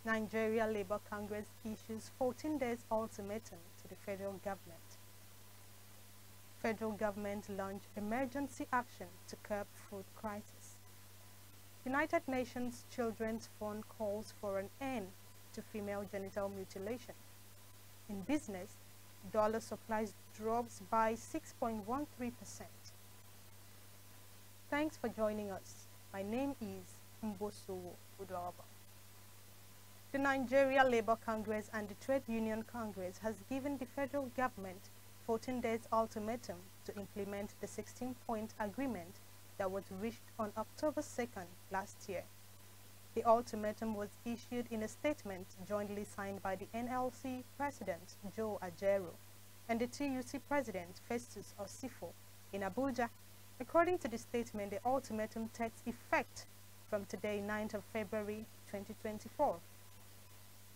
Nigeria Labour Congress issues 14 days ultimatum to the federal government. Federal government launch emergency action to curb food crisis. United Nations Children's Fund calls for an end to female genital mutilation. In business, dollar supplies drops by 6.13%. Thanks for joining us. My name is Mbosowo Udwaba. The Nigeria Labour Congress and the Trade Union Congress has given the federal government 14 days ultimatum to implement the 16-point agreement that was reached on October 2nd last year. The ultimatum was issued in a statement jointly signed by the NLC President Joe Ajaero and the TUC President Festus Osifo in Abuja. According to the statement, the ultimatum takes effect from today, 9th of February 2024.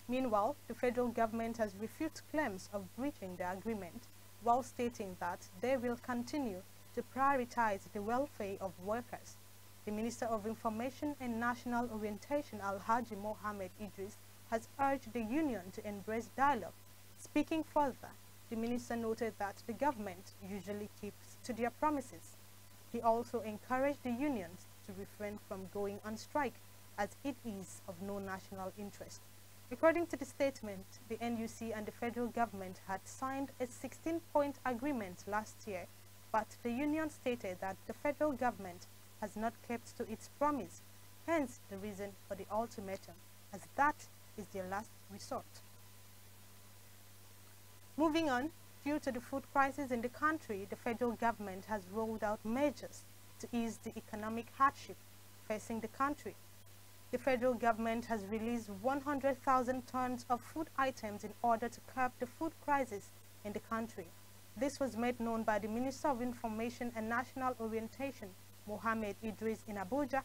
Meanwhile, the federal government has refuted claims of breaching the agreement while stating that they will continue to prioritize the welfare of workers. The Minister of Information and National Orientation, Alhaji Mohammed Idris, has urged the union to embrace dialogue. Speaking further, the minister noted that the government usually keeps to their promises. He also encouraged the unions to refrain from going on strike as it is of no national interest. According to the statement, the NUC and the federal government had signed a 16-point agreement last year, but the union stated that the federal government has not kept to its promise, hence the reason for the ultimatum, as that is their last resort. Moving on, due to the food crisis in the country, the federal government has rolled out measures to ease the economic hardship facing the country. The federal government has released 100,000 tons of food items in order to curb the food crisis in the country. This was made known by the Minister of Information and National Orientation, Mohammed Idris, in Abuja.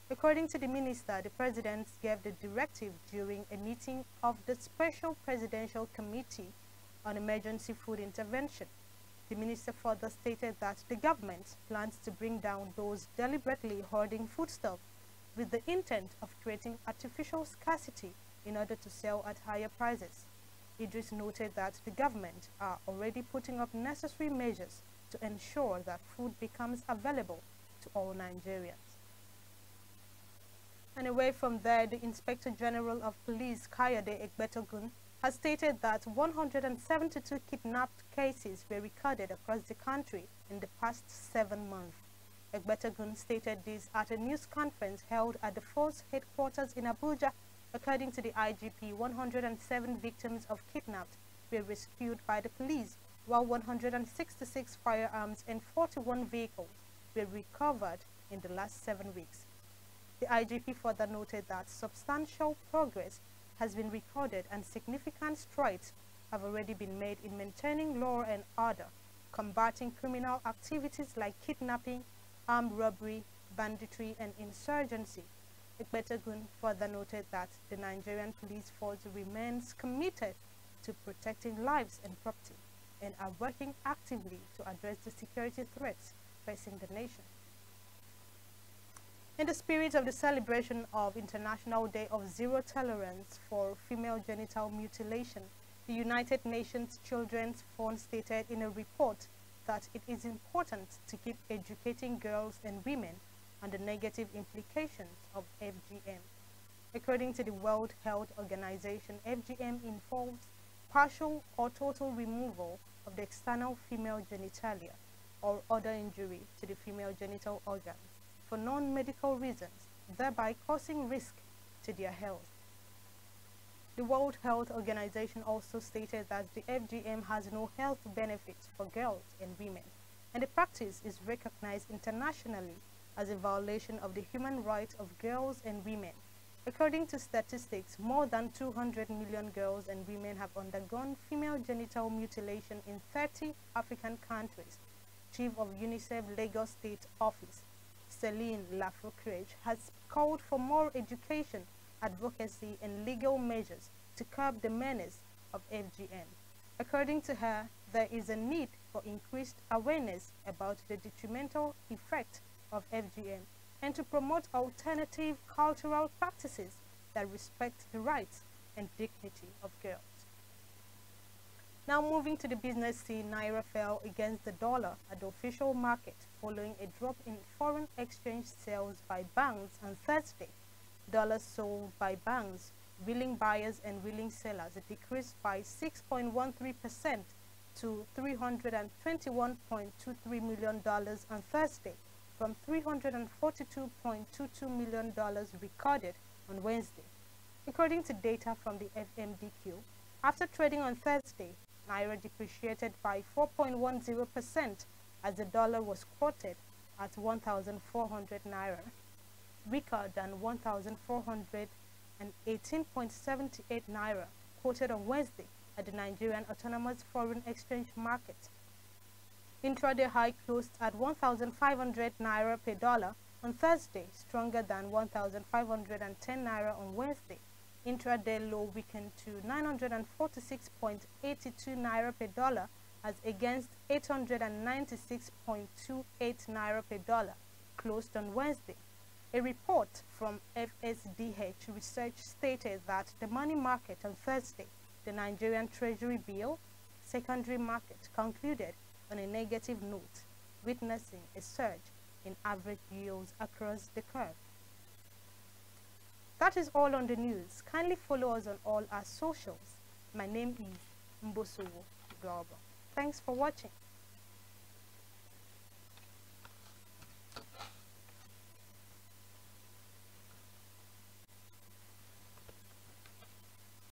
According to the minister, the president gave the directive during a meeting of the Special Presidential Committee on Emergency Food Intervention. The minister further stated that the government plans to bring down those deliberately hoarding foodstuffs with the intent of creating artificial scarcity in order to sell at higher prices. Idris noted that the government are already putting up necessary measures to ensure that food becomes available to all Nigerians. And away from there, the Inspector General of Police, Kayode Egbetogun, has stated that 172 kidnapped cases were recorded across the country in the past 7 months. Egbetogun stated this at a news conference held at the force headquarters in Abuja. According to the IGP, 107 victims of kidnapped were rescued by the police, while 166 firearms and 41 vehicles were recovered in the last 7 weeks. The IGP further noted that substantial progress has been recorded and significant strides have already been made in maintaining law and order, combating criminal activities like kidnapping, armed robbery, banditry, and insurgency. Egbetogun further noted that the Nigerian police force remains committed to protecting lives and property and are working actively to address the security threats facing the nation. In the spirit of the celebration of International Day of Zero Tolerance for Female Genital Mutilation, the United Nations Children's Fund stated in a report that it is important to keep educating girls and women on the negative implications of FGM. According to the World Health Organization, FGM involves partial or total removal of the external female genitalia or other injury to the female genital organs for non-medical reasons, thereby causing risk to their health. The World Health Organization also stated that the FGM has no health benefits for girls and women, and the practice is recognized internationally as a violation of the human rights of girls and women. According to statistics, more than 200 million girls and women have undergone female genital mutilation in 30 African countries. Chief of UNICEF Lagos State Office, Celine Lafoucrage, has called for more education, advocacy, and legal measures to curb the menace of FGM. According to her, there is a need for increased awareness about the detrimental effect of FGM and to promote alternative cultural practices that respect the rights and dignity of girls. Now moving to the business scene, Naira fell against the dollar at the official market following a drop in foreign exchange sales by banks on Thursday. Dollars sold by banks, willing buyers and willing sellers decreased by 6.13% to $321.23 million on Thursday from $342.22 million recorded on Wednesday. According to data from the FMDQ, after trading on Thursday, Naira depreciated by 4.10% as the dollar was quoted at 1,400 Naira, weaker than 1,418.78 Naira quoted on Wednesday at the Nigerian Autonomous Foreign Exchange Market. Intraday high closed at 1,500 Naira per dollar on Thursday, stronger than 1,510 Naira on Wednesday. Intraday low weakened to 946.82 Naira per dollar as against 896.28 Naira per dollar closed on Wednesday. A report from FSDH Research stated that the money market on Thursday, the Nigerian Treasury bill secondary market, concluded on a negative note, witnessing a surge in average yields across the curve. That is all on the news. Kindly follow us on all our socials. My name is Mbosowo Global. Thanks for watching.